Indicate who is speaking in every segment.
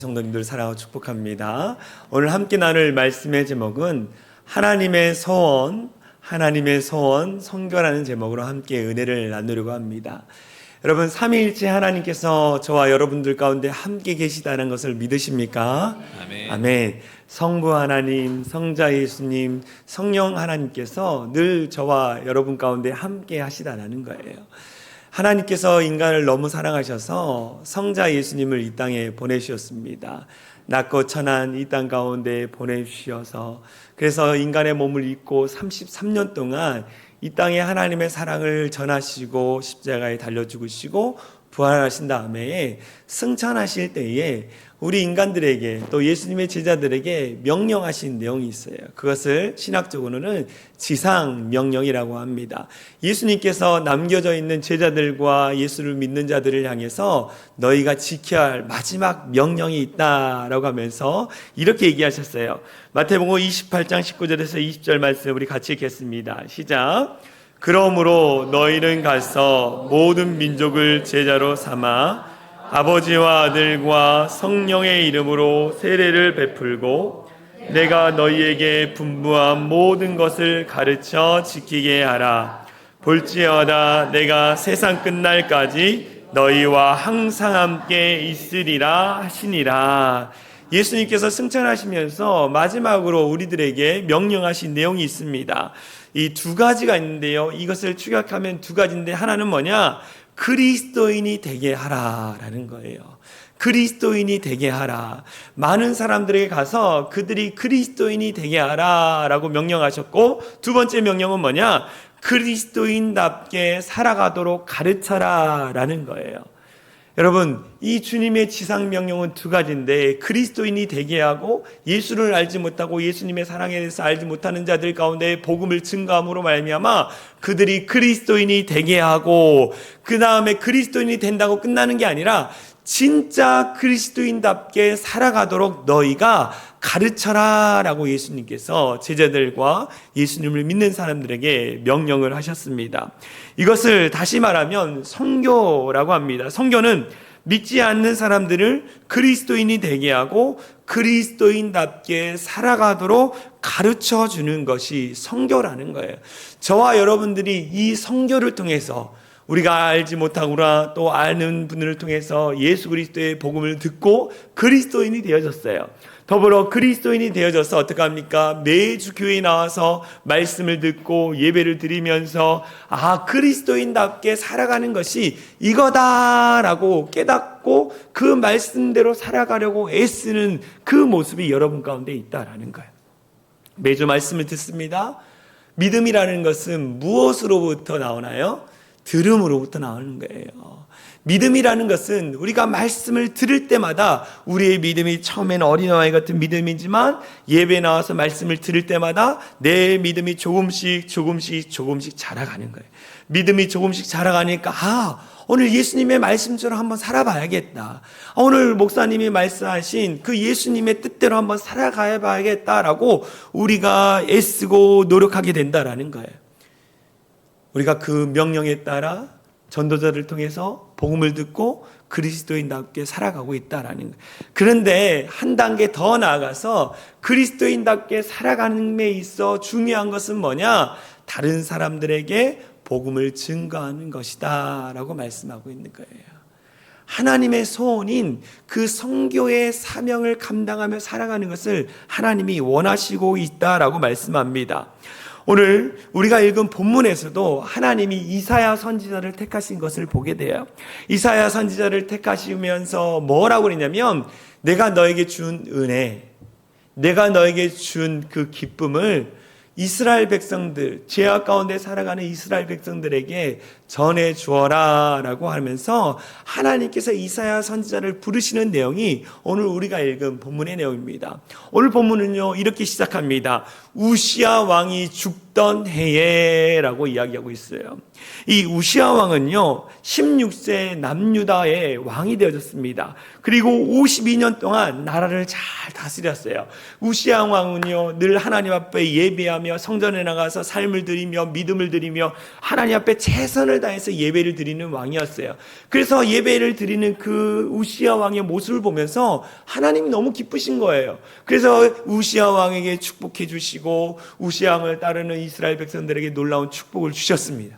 Speaker 1: 성도님들 사랑하고 축복합니다. 오늘 함께 나눌 말씀의 제목은 하나님의 소원, 성교라는 제목으로 함께 은혜를 나누려고 합니다. 여러분, 삼위일체 하나님께서 저와 여러분들 가운데 함께 계시다는 것을 믿으십니까?
Speaker 2: 아멘.
Speaker 1: 아멘. 성부 하나님, 성자 예수님, 성령 하나님께서 늘 저와 여러분 가운데 함께 하시다는 거예요. 하나님께서 인간을 너무 사랑하셔서 성자 예수님을 이 땅에 보내주셨습니다. 낮고 천한 이 땅 가운데 보내주셔서 그래서 인간의 몸을 입고 33년 동안 이 땅에 하나님의 사랑을 전하시고 십자가에 달려 죽으시고 부활하신 다음에 승천하실 때에 우리 인간들에게 또 예수님의 제자들에게 명령하신 내용이 있어요. 그것을 신학적으로는 지상명령이라고 합니다. 예수님께서 남겨져 있는 제자들과 예수를 믿는 자들을 향해서 너희가 지켜야 할 마지막 명령이 있다라고 하면서 이렇게 얘기하셨어요. 마태복음 28장 19절에서 20절 말씀 우리 같이 읽겠습니다. 시작. 그러므로 너희는 가서 모든 민족을 제자로 삼아 아버지와 아들과 성령의 이름으로 세례를 베풀고 내가 너희에게 분부한 모든 것을 가르쳐 지키게 하라. 볼지어다 내가 세상 끝날까지 너희와 항상 함께 있으리라 하시니라. 예수님께서 승천하시면서 마지막으로 우리들에게 명령하신 내용이 있습니다. 이 두 가지가 있는데요. 이것을 축약하면 두 가지인데 하나는 뭐냐? 그리스도인이 되게 하라라는 거예요. 그리스도인이 되게 하라. 많은 사람들에게 가서 그들이 그리스도인이 되게 하라라고 명령하셨고, 두 번째 명령은 뭐냐? 그리스도인답게 살아가도록 가르쳐라라는 거예요. 여러분, 이 주님의 지상 명령은 두 가지인데 그리스도인이 되게 하고 예수를 알지 못하고 예수님의 사랑에 대해서 알지 못하는 자들 가운데 복음을 증거함으로 말미암아 그들이 그리스도인이 되게 하고 그 다음에 그리스도인이 된다고 끝나는 게 아니라 진짜 그리스도인답게 살아가도록 너희가 가르쳐라 라고 예수님께서 제자들과 예수님을 믿는 사람들에게 명령을 하셨습니다. 이것을 다시 말하면 성교라고 합니다. 성교는 믿지 않는 사람들을 그리스도인이 되게 하고 그리스도인답게 살아가도록 가르쳐 주는 것이 성교라는 거예요. 저와 여러분들이 이 성교를 통해서 우리가 알지 못하거나 또 아는 분들을 통해서 예수 그리스도의 복음을 듣고 그리스도인이 되어졌어요. 더불어 그리스도인이 되어져서 어떻게 합니까? 매주 교회에 나와서 말씀을 듣고 예배를 드리면서 그리스도인답게 살아가는 것이 이거다라고 깨닫고 그 말씀대로 살아가려고 애쓰는 그 모습이 여러분 가운데 있다라는 거예요. 매주 말씀을 듣습니다. 믿음이라는 것은 무엇으로부터 나오나요? 들음으로부터 나오는 거예요. 믿음이라는 것은 우리가 말씀을 들을 때마다 우리의 믿음이 처음에는 어린아이 같은 믿음이지만 예배에 나와서 말씀을 들을 때마다 내 믿음이 조금씩 자라가는 거예요. 믿음이 조금씩 자라가니까 오늘 예수님의 말씀처럼 한번 살아봐야겠다. 오늘 목사님이 말씀하신 그 예수님의 뜻대로 한번 살아가야겠다라고 우리가 애쓰고 노력하게 된다라는 거예요. 우리가 그 명령에 따라 전도자를 통해서 복음을 듣고 그리스도인답게 살아가고 있다라는 거예요. 그런데 한 단계 더 나아가서 그리스도인답게 살아가는 데 있어 중요한 것은 뭐냐? 다른 사람들에게 복음을 증거하는 것이다 라고 말씀하고 있는 거예요. 하나님의 소원인 그 성교의 사명을 감당하며 살아가는 것을 하나님이 원하시고 있다라고 말씀합니다. 오늘 우리가 읽은 본문에서도 하나님이 이사야 선지자를 택하신 것을 보게 돼요. 이사야 선지자를 택하시면서 뭐라고 그러냐면 내가 너에게 준 은혜, 내가 너에게 준 그 기쁨을 이스라엘 백성들, 죄악 가운데 살아가는 이스라엘 백성들에게 전해 주어라 라고 하면서 하나님께서 이사야 선지자를 부르시는 내용이 오늘 우리가 읽은 본문의 내용입니다. 오늘 본문은요 이렇게 시작합니다. 우시야 왕이 죽던 해에 라고 이야기하고 있어요. 이 우시야 왕은요 16세 남유다의 왕이 되어졌습니다. 그리고 52년 동안 나라를 잘 다스렸어요. 우시야 왕은요 늘 하나님 앞에 예배하며 성전에 나가서 삶을 드리며 믿음을 드리며 하나님 앞에 최선을 최선을 다해서 예배를 드리는 왕이었어요. 그래서 예배를 드리는 그 우시야 왕의 모습을 보면서 하나님이 너무 기쁘신 거예요. 그래서 우시야 왕에게 축복해 주시고 우시야 왕을 따르는 이스라엘 백성들에게 놀라운 축복을 주셨습니다.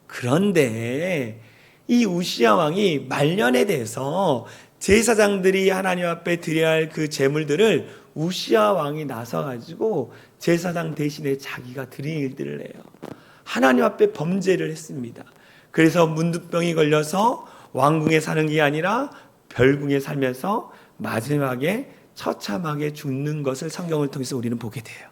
Speaker 1: 그런데 이 우시야 왕이 말년에 대해서 제사장들이 하나님 앞에 드려야 할 그 제물들을 우시야 왕이 나서가지고 제사장 대신에 자기가 드린 일들을 해요. 하나님 앞에 범죄를 했습니다. 그래서 문둥병이 걸려서 왕궁에 사는 게 아니라 별궁에 살면서 마지막에 처참하게 죽는 것을 성경을 통해서 우리는 보게 돼요.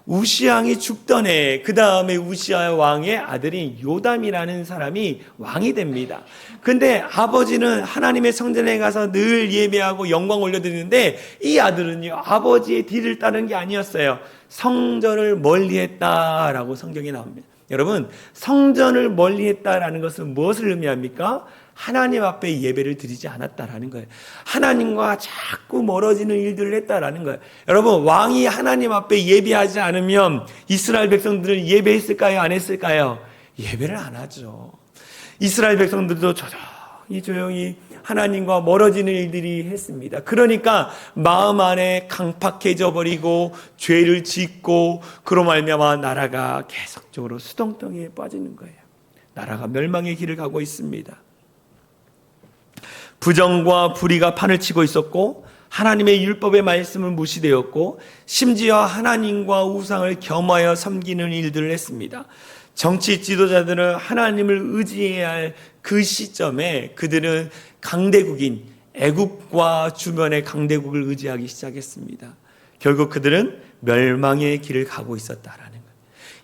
Speaker 1: 우시야 왕이 죽던 해, 그 다음에 우시야 왕의 아들인 요담이라는 사람이 왕이 됩니다. 근데 아버지는 하나님의 성전에 가서 늘 예배하고 영광 올려드리는데 이 아들은요, 아버지의 뒤를 따른 게 아니었어요. 성전을 멀리했다라고 성경에 나옵니다. 여러분, 성전을 멀리했다라는 것은 무엇을 의미합니까? 하나님 앞에 예배를 드리지 않았다라는 거예요. 하나님과 자꾸 멀어지는 일들을 했다라는 거예요. 여러분, 왕이 하나님 앞에 예배하지 않으면 이스라엘 백성들은 예배했을까요? 안 했을까요? 예배를 안 하죠. 이스라엘 백성들도 조용히 하나님과 멀어지는 일들이 했습니다. 그러니까 마음 안에 강팍해져 버리고 죄를 짓고 그로 말미암아 나라가 계속적으로 수동덩이에 빠지는 거예요. 나라가 멸망의 길을 가고 있습니다. 부정과 불의가 판을 치고 있었고 하나님의 율법의 말씀은 무시되었고 심지어 하나님과 우상을 겸하여 섬기는 일들을 했습니다. 정치 지도자들은 하나님을 의지해야 할 그 시점에 그들은 강대국인 애국과 주변의 강대국을 의지하기 시작했습니다. 결국 그들은 멸망의 길을 가고 있었다라는 거예요.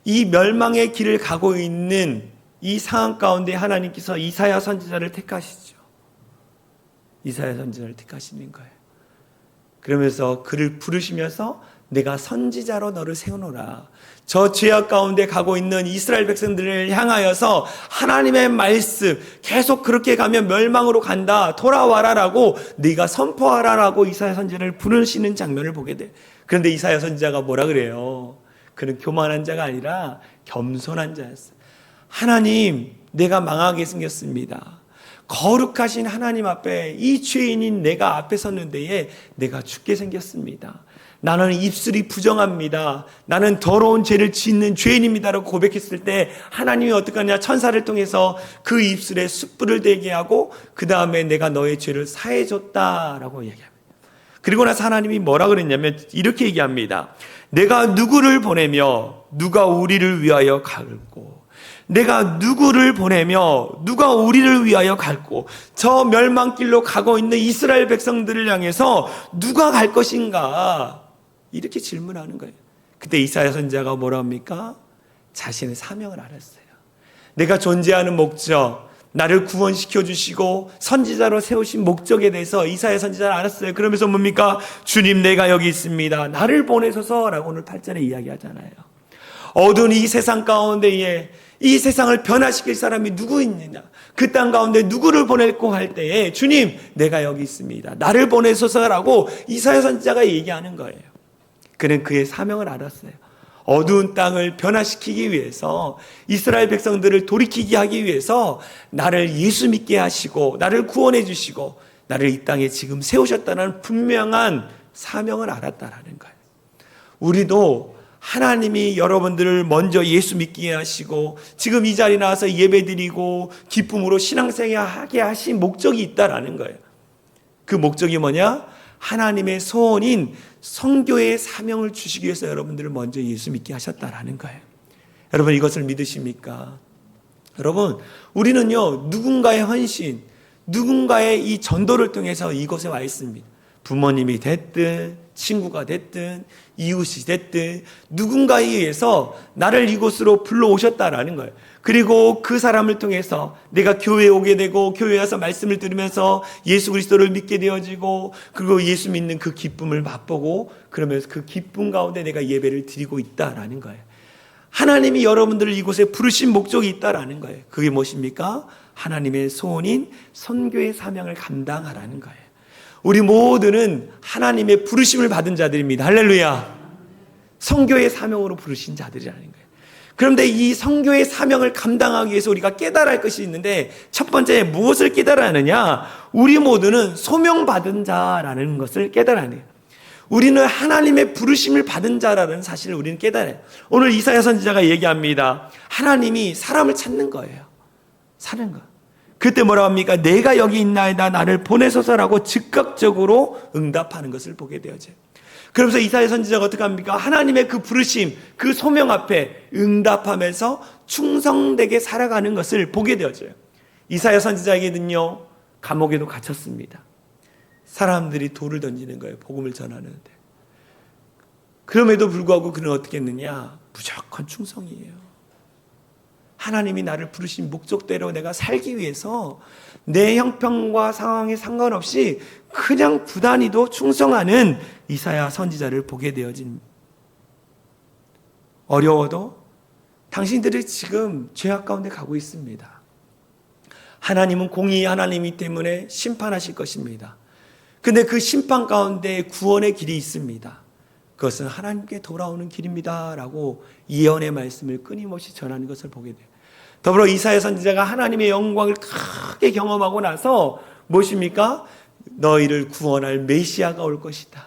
Speaker 1: 이 멸망의 길을 가고 있는 이 상황 가운데 하나님께서 이사야 선지자를 택하시죠. 이사야 선지자를 택하시는 거예요. 그러면서 그를 부르시면서 내가 선지자로 너를 세우노라. 저 죄악 가운데 가고 있는 이스라엘 백성들을 향하여서 하나님의 말씀 계속 그렇게 가면 멸망으로 간다. 돌아와라라고 네가 선포하라라고 이사야 선지자를 부르시는 장면을 보게 돼. 그런데 이사야 선지자가 뭐라 그래요? 그는 교만한 자가 아니라 겸손한 자였어요. 하나님, 내가 망하게 생겼습니다. 거룩하신 하나님 앞에 이 죄인인 내가 앞에 섰는데에 내가 죽게 생겼습니다. 나는 입술이 부정합니다. 나는 더러운 죄를 짓는 죄인입니다라고 고백했을 때 하나님이 어떻게 하냐? 천사를 통해서 그 입술에 숯불을 대게 하고 그 다음에 내가 너의 죄를 사해줬다라고 얘기합니다. 그리고 나서 하나님이 뭐라 그랬냐면 이렇게 얘기합니다. 내가 누구를 보내며 누가 우리를 위하여 갈고 내가 누구를 보내며 누가 우리를 위하여 갈고 저 멸망길로 가고 있는 이스라엘 백성들을 향해서 누가 갈 것인가? 이렇게 질문하는 거예요. 그때 이사야 선지자가 뭐라 합니까? 자신의 사명을 알았어요. 내가 존재하는 목적, 나를 구원시켜 주시고 선지자로 세우신 목적에 대해서 이사야 선지자는 알았어요. 그러면서 뭡니까? 주님, 내가 여기 있습니다. 나를 보내소서라고 오늘 8절에 이야기하잖아요. 어두운 이 세상 가운데에 이 세상을 변화시킬 사람이 누구 있느냐? 그 땅 가운데 누구를 보낼고 할 때에 주님, 내가 여기 있습니다. 나를 보내소서라고 이사야 선지자가 얘기하는 거예요. 그는 그의 사명을 알았어요. 어두운 땅을 변화시키기 위해서 이스라엘 백성들을 돌이키게 하기 위해서 나를 예수 믿게 하시고 나를 구원해 주시고 나를 이 땅에 지금 세우셨다는 분명한 사명을 알았다라는 거예요. 우리도 하나님이 여러분들을 먼저 예수 믿게 하시고 지금 이 자리에 나와서 예배드리고 기쁨으로 신앙생활하게 하신 목적이 있다라는 거예요. 그 목적이 뭐냐? 하나님의 소원인 선교의 사명을 주시기 위해서 여러분들을 먼저 예수 믿게 하셨다라는 거예요. 여러분, 이것을 믿으십니까? 여러분, 우리는요, 누군가의 헌신, 누군가의 이 전도를 통해서 이곳에 와 있습니다. 부모님이 됐든 친구가 됐든 이웃이 됐든 누군가에 의해서 나를 이곳으로 불러오셨다라는 거예요. 그리고 그 사람을 통해서 내가 교회에 오게 되고 교회에 와서 말씀을 들으면서 예수 그리스도를 믿게 되어지고 그리고 예수 믿는 그 기쁨을 맛보고 그러면서 그 기쁨 가운데 내가 예배를 드리고 있다라는 거예요. 하나님이 여러분들을 이곳에 부르신 목적이 있다라는 거예요. 그게 무엇입니까? 하나님의 소원인 선교의 사명을 감당하라는 거예요. 우리 모두는 하나님의 부르심을 받은 자들입니다. 할렐루야. 선교의 사명으로 부르신 자들이라는 거예요. 그런데 이 선교의 사명을 감당하기 위해서 우리가 깨달아야 할 것이 있는데, 첫 번째 무엇을 깨달아야 하느냐? 우리 모두는 소명받은 자라는 것을 깨달아야 해요. 우리는 하나님의 부르심을 받은 자라는 사실을 우리는 깨달아요. 오늘 이사야 선지자가 얘기합니다. 하나님이 사람을 찾는 거예요. 사는 거. 그때 뭐라고 합니까? 내가 여기 있나이다, 나를 보내소서라고 즉각적으로 응답하는 것을 보게 되어져요. 그러면서 이사야 선지자가 어떻게 합니까? 하나님의 그 부르심, 그 소명 앞에 응답하면서 충성되게 살아가는 것을 보게 되어져요. 이사야 선지자에게는요, 감옥에도 갇혔습니다. 사람들이 돌을 던지는 거예요. 복음을 전하는데. 그럼에도 불구하고 그는 어떻게 했느냐? 무조건 충성이에요. 하나님이 나를 부르신 목적대로 내가 살기 위해서 내 형편과 상황에 상관없이 그냥 부단히도 충성하는 이사야 선지자를 보게 되어진. 어려워도 당신들이 지금 죄악 가운데 가고 있습니다. 하나님은 공의의 하나님이기 때문에 심판하실 것입니다. 근데 그 심판 가운데 구원의 길이 있습니다. 그것은 하나님께 돌아오는 길입니다 라고 예언의 말씀을 끊임없이 전하는 것을 보게 돼요. 더불어 이사야 선지자가 하나님의 영광을 크게 경험하고 나서 무엇입니까? 너희를 구원할 메시아가 올 것이다.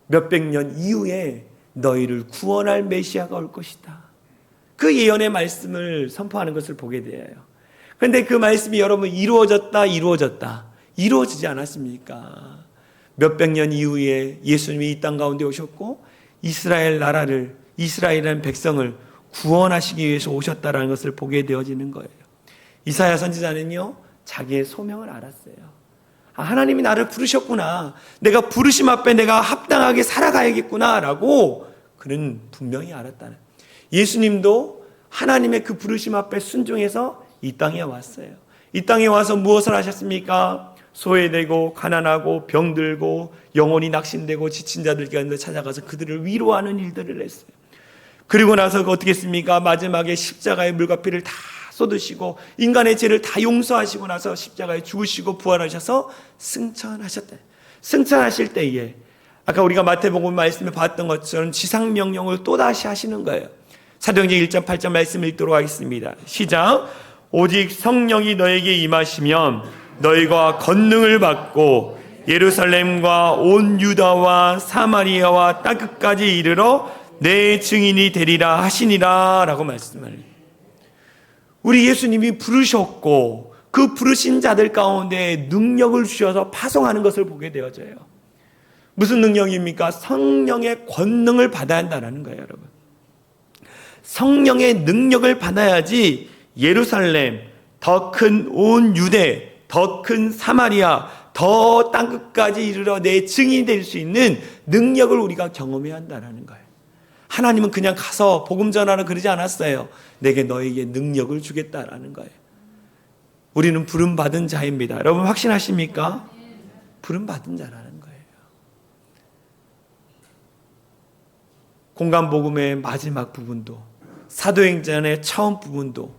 Speaker 1: 몇백 년 이후에 너희를 구원할 메시아가 올 것이다. 그 예언의 말씀을 선포하는 것을 보게 돼요. 그런데 그 말씀이 여러분 이루어지지 않았습니까? 몇백 년 이후에 예수님이 이 땅 가운데 오셨고 이스라엘 나라를, 이스라엘이라는 백성을 구원하시기 위해서 오셨다는 것을 보게 되어지는 거예요. 이사야 선지자는요, 자기의 소명을 알았어요. 하나님이 나를 부르셨구나. 내가 부르심 앞에 내가 합당하게 살아가야겠구나 라고 그는 분명히 알았다는. 예수님도 하나님의 그 부르심 앞에 순종해서 이 땅에 왔어요. 이 땅에 와서 무엇을 하셨습니까? 소외되고 가난하고 병들고 영혼이 낙심되고 지친 자들께 찾아가서 그들을 위로하는 일들을 했어요. 그리고 나서 어떻게 했습니까? 마지막에 십자가의 물과 피를 다 쏟으시고 인간의 죄를 다 용서하시고 나서 십자가에 죽으시고 부활하셔서 승천하셨다. 승천하실 때에 아까 우리가 마태복음 말씀에 봤던 것처럼 지상명령을 또다시 하시는 거예요. 사도행전 1장 8절 말씀을 읽도록 하겠습니다. 시작. 오직 성령이 너에게 임하시면 너희가 권능을 받고 예루살렘과 온 유다와 사마리아와 땅끝까지 이르러 내 증인이 되리라 하시니라 라고 말씀을. 우리 예수님이 부르셨고 그 부르신 자들 가운데 능력을 주셔서 파송하는 것을 보게 되어져요. 무슨 능력입니까? 성령의 권능을 받아야 한다는 거예요, 여러분. 성령의 능력을 받아야지 예루살렘, 더 큰 온 유대, 더 큰 사마리아, 더 땅끝까지 이르러 내 증인이 될 수 있는 능력을 우리가 경험해야 한다는 거예요. 하나님은 그냥 가서 복음 전하라 그러지 않았어요. 내게 너에게 능력을 주겠다라는 거예요. 우리는 부름받은 자입니다. 여러분 확신하십니까? 부름받은 자라는 거예요. 공간복음의 마지막 부분도 사도행전의 처음 부분도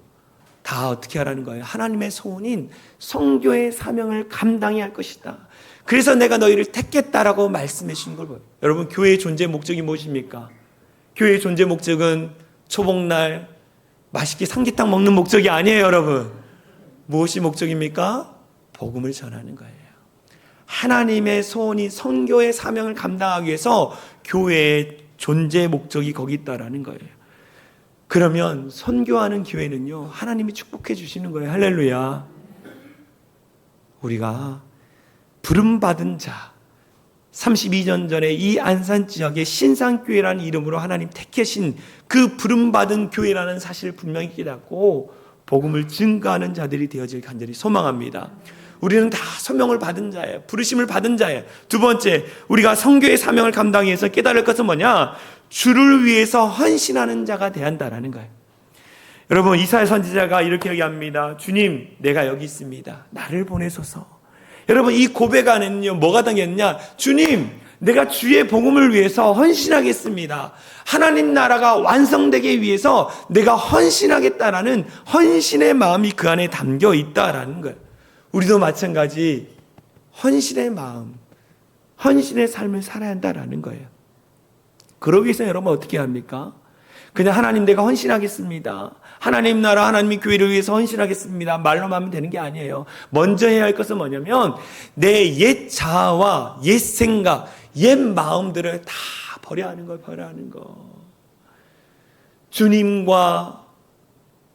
Speaker 1: 다 어떻게 하라는 거예요? 하나님의 소원인 선교의 사명을 감당해야 할 것이다. 그래서 내가 너희를 택했다라고 말씀해 주신 걸 보여요. 여러분 교회의 존재 목적이 무엇입니까? 교회의 존재 목적은 초복날 맛있게 삼계탕 먹는 목적이 아니에요, 여러분. 무엇이 목적입니까? 복음을 전하는 거예요. 하나님의 소원이 선교의 사명을 감당하기 위해서 교회의 존재 목적이 거기 있다라는 거예요. 그러면 선교하는 교회는요, 하나님이 축복해 주시는 거예요. 할렐루야. 우리가 부름받은 자, 32년 전에 이 안산 지역의 신상교회라는 이름으로 하나님 택하신 그 부름받은 교회라는 사실을 분명히 깨닫고 복음을 증거하는 자들이 되어질 간절히 소망합니다. 우리는 다 소명을 받은 자예요. 부르심을 받은 자예요. 두 번째, 우리가 선교의 사명을 감당하기 위해서 깨달을 것은 뭐냐? 주를 위해서 헌신하는 자가 돼야 한다는 거예요. 여러분 이사야 선지자가 이렇게 얘기합니다. 주님, 내가 여기 있습니다. 나를 보내소서. 여러분 이 고백 안에는요 뭐가 담겼느냐? 주님, 내가 주의 복음을 위해서 헌신하겠습니다. 하나님 나라가 완성되기 위해서 내가 헌신하겠다라는 헌신의 마음이 그 안에 담겨 있다라는 거예요. 우리도 마찬가지 헌신의 마음, 헌신의 삶을 살아야 한다라는 거예요. 그러기 위해서 여러분 어떻게 합니까? 그냥 하나님 내가 헌신하겠습니다. 하나님 나라 하나님의 교회를 위해서 헌신하겠습니다. 말로만 하면 되는 게 아니에요. 먼저 해야 할 것은 뭐냐면 내 옛 자아와 옛 생각, 옛 마음들을 다 버려야 하는 걸 버려야 하는 거. 주님과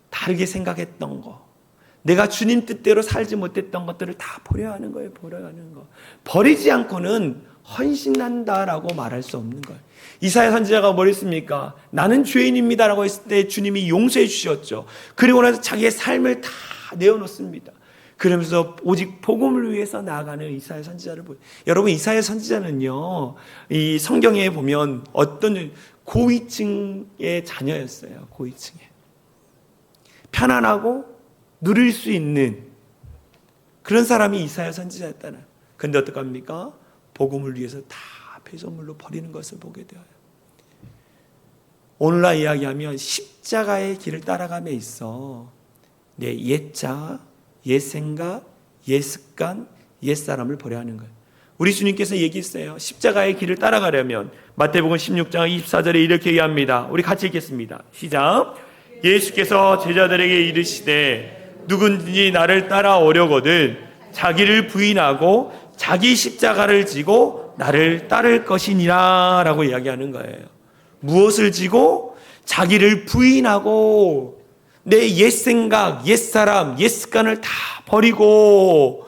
Speaker 1: 다르게 생각했던 거, 내가 주님 뜻대로 살지 못했던 것들을 다 버려야 하는 거예요. 버려야 하는 거. 버리지 않고는 헌신한다라고 말할 수 없는 거예요. 이사야 선지자가 뭘 했습니까? 나는 죄인입니다라고 했을 때 주님이 용서해 주셨죠. 그리고 나서 자기의 삶을 다 내어놓습니다. 그러면서 오직 복음을 위해서 나아가는 이사야 선지자를 보여요. 여러분, 이사야 선지자는요, 이 성경에 보면 어떤 고위층의 자녀였어요. 고위층에. 편안하고 누릴 수 있는 그런 사람이 이사야 선지자였다는. 근데 어떡합니까? 복음을 위해서 다 폐소물로 버리는 것을 보게 되어요. 오늘날 이야기하면 십자가의 길을 따라감에 있어 내 옛자, 옛 생각, 옛 습관, 옛 사람을 버려야 하는 거예요. 우리 주님께서 얘기했어요. 십자가의 길을 따라가려면 마태복음 16장 24절에 이렇게 얘기합니다. 우리 같이 읽겠습니다. 시작. 예수께서 제자들에게 이르시되 누구든지 나를 따라오려거든 자기를 부인하고 자기 십자가를 지고 나를 따를 것이니라 라고 이야기하는 거예요. 무엇을 지고? 자기를 부인하고 내 옛 생각, 옛 사람, 옛 습관을 다 버리고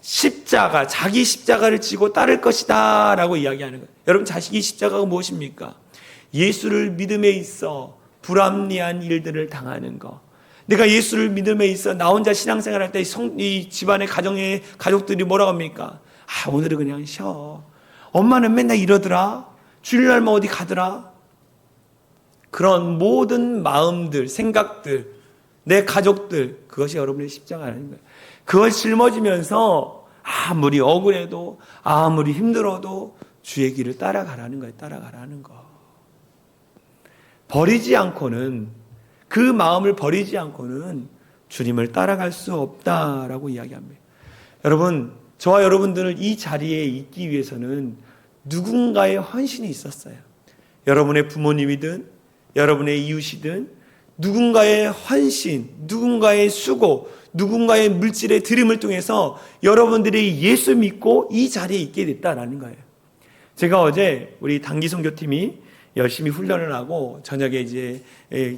Speaker 1: 십자가, 자기 십자가를 지고 따를 것이다 라고 이야기하는 거예요. 여러분, 자식이 십자가가 무엇입니까? 예수를 믿음에 있어 불합리한 일들을 당하는 거. 내가 예수를 믿음에 있어 나 혼자 신앙생활할 때 이 집안의 가정의 가족들이 뭐라고 합니까? 아, 오늘은 그냥 쉬어. 엄마는 맨날 이러더라. 주일날만 어디 가더라. 그런 모든 마음들, 생각들, 내 가족들, 그것이 여러분의 십자가라는 거예요. 그걸 짊어지면서 아무리 억울해도 아무리 힘들어도 주의 길을 따라가라는 거예요. 따라가라는 거. 버리지 않고는, 그 마음을 버리지 않고는 주님을 따라갈 수 없다라고 이야기합니다. 여러분, 저와 여러분들은 이 자리에 있기 위해서는 누군가의 헌신이 있었어요. 여러분의 부모님이든 여러분의 이웃이든 누군가의 헌신, 누군가의 수고, 누군가의 물질의 드림을 통해서 여러분들이 예수 믿고 이 자리에 있게 됐다라는 거예요. 제가 어제 우리 단기 선교팀이 열심히 훈련을 하고 저녁에 이제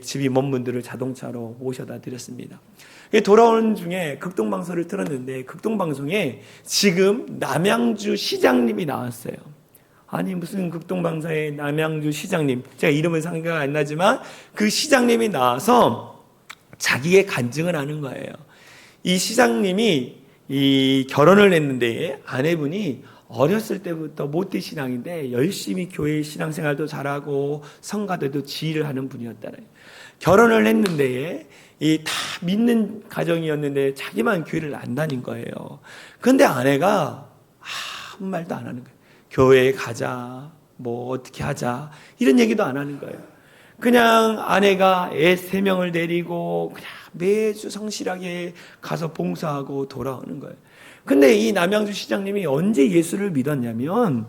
Speaker 1: 집이 먼 분들을 자동차로 모셔다 드렸습니다. 돌아오는 중에 극동방송을 틀었는데 극동방송에 지금 남양주 시장님이 나왔어요. 아니 무슨 극동방송의 남양주 시장님, 제가 이름은 생각 안 나지만 그 시장님이 나와서 자기의 간증을 하는 거예요. 이 시장님이 이 결혼을 했는데 아내분이 어렸을 때부터 모태 신앙인데 열심히 교회 신앙생활도 잘하고 성가대도 지휘를 하는 분이었다는. 결혼을 했는데 이 다 믿는 가정이었는데 자기만 교회를 안 다닌 거예요. 그런데 아내가 아무 말도 안 하는 거예요. 교회에 가자, 뭐 어떻게 하자 이런 얘기도 안 하는 거예요. 그냥 아내가 애 3명을 데리고 그냥 매주 성실하게 가서 봉사하고 돌아오는 거예요. 근데 이 남양주 시장님이 언제 예수를 믿었냐면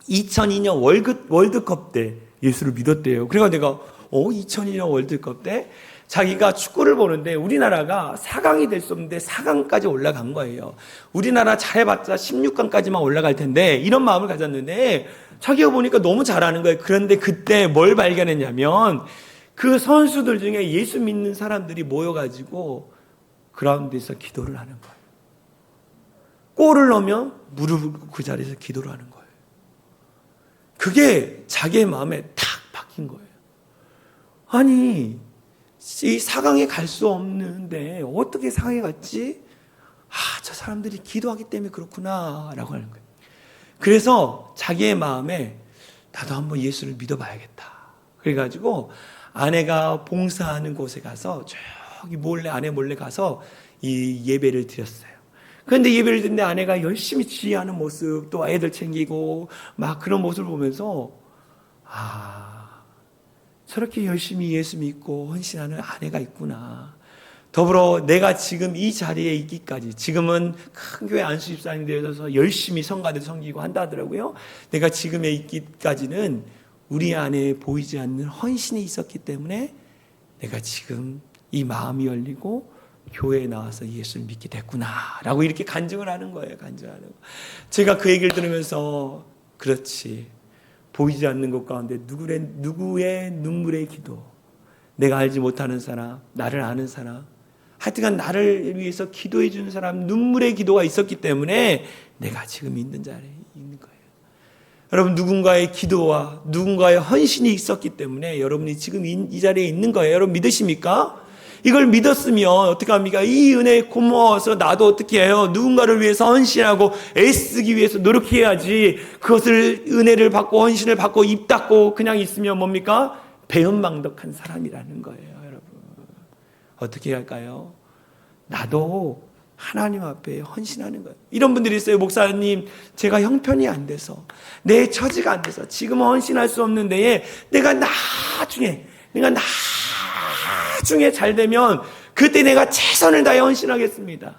Speaker 1: 2002년 월드컵 때 예수를 믿었대요. 그래서 내가 2002년 월드컵 때 자기가 축구를 보는데 우리나라가 4강이 될 수 없는데 4강까지 올라간 거예요. 우리나라 잘해봤자 16강까지만 올라갈 텐데 이런 마음을 가졌는데 자기가 보니까 너무 잘하는 거예요. 그런데 그때 뭘 발견했냐면 그 선수들 중에 예수 믿는 사람들이 모여가지고 그라운드에서 기도를 하는 거예요. 골을 넣으면 무릎을 꿇고 그 자리에서 기도를 하는 거예요. 그게 자기의 마음에 탁 박힌 거예요. 아니 이 4강에 갈 수 없는데 어떻게 4강에 갔지? 저 사람들이 기도하기 때문에 그렇구나 라고 하는 거예요. 그래서 자기의 마음에 나도 한번 예수를 믿어봐야겠다. 그래가지고 아내가 봉사하는 곳에 가서 저기 아내 몰래 가서 이 예배를 드렸어요. 그런데 예배를 드는데 아내가 열심히 지휘하는 모습, 또 애들 챙기고 막 그런 모습을 보면서 저렇게 열심히 예수 믿고 헌신하는 아내가 있구나. 더불어 내가 지금 이 자리에 있기까지, 지금은 큰 교회 안수집사님 되어서 열심히 성가대 섬기고 한다 하더라고요. 내가 지금에 있기까지는 우리 안에 보이지 않는 헌신이 있었기 때문에 내가 지금 이 마음이 열리고 교회에 나와서 예수를 믿게 됐구나라고 이렇게 간증을 하는 거예요. 간증하는 거. 제가 그 얘기를 들으면서 그렇지, 보이지 않는 것 가운데 누구의 눈물의 기도, 내가 알지 못하는 사람, 나를 아는 사람, 하여튼간 나를 위해서 기도해 주는 사람 눈물의 기도가 있었기 때문에 내가 지금 있는 자리에 있는 거예요. 여러분, 누군가의 기도와 누군가의 헌신이 있었기 때문에 여러분이 지금 이 자리에 있는 거예요. 여러분 믿으십니까? 이걸 믿었으면 어떻게 합니까? 이 은혜에 고마워서 나도 어떻게 해요? 누군가를 위해서 헌신하고 애쓰기 위해서 노력해야지. 그것을 은혜를 받고 헌신을 받고 입 닫고 그냥 있으면 뭡니까? 배은망덕한 사람이라는 거예요. 여러분, 어떻게 할까요? 나도 하나님 앞에 헌신하는 거예요. 이런 분들이 있어요. 목사님, 제가 형편이 안 돼서, 내 처지가 안 돼서 지금은 헌신할 수 없는 데에 내가 나중에 잘 되면 그때 내가 최선을 다해 헌신하겠습니다.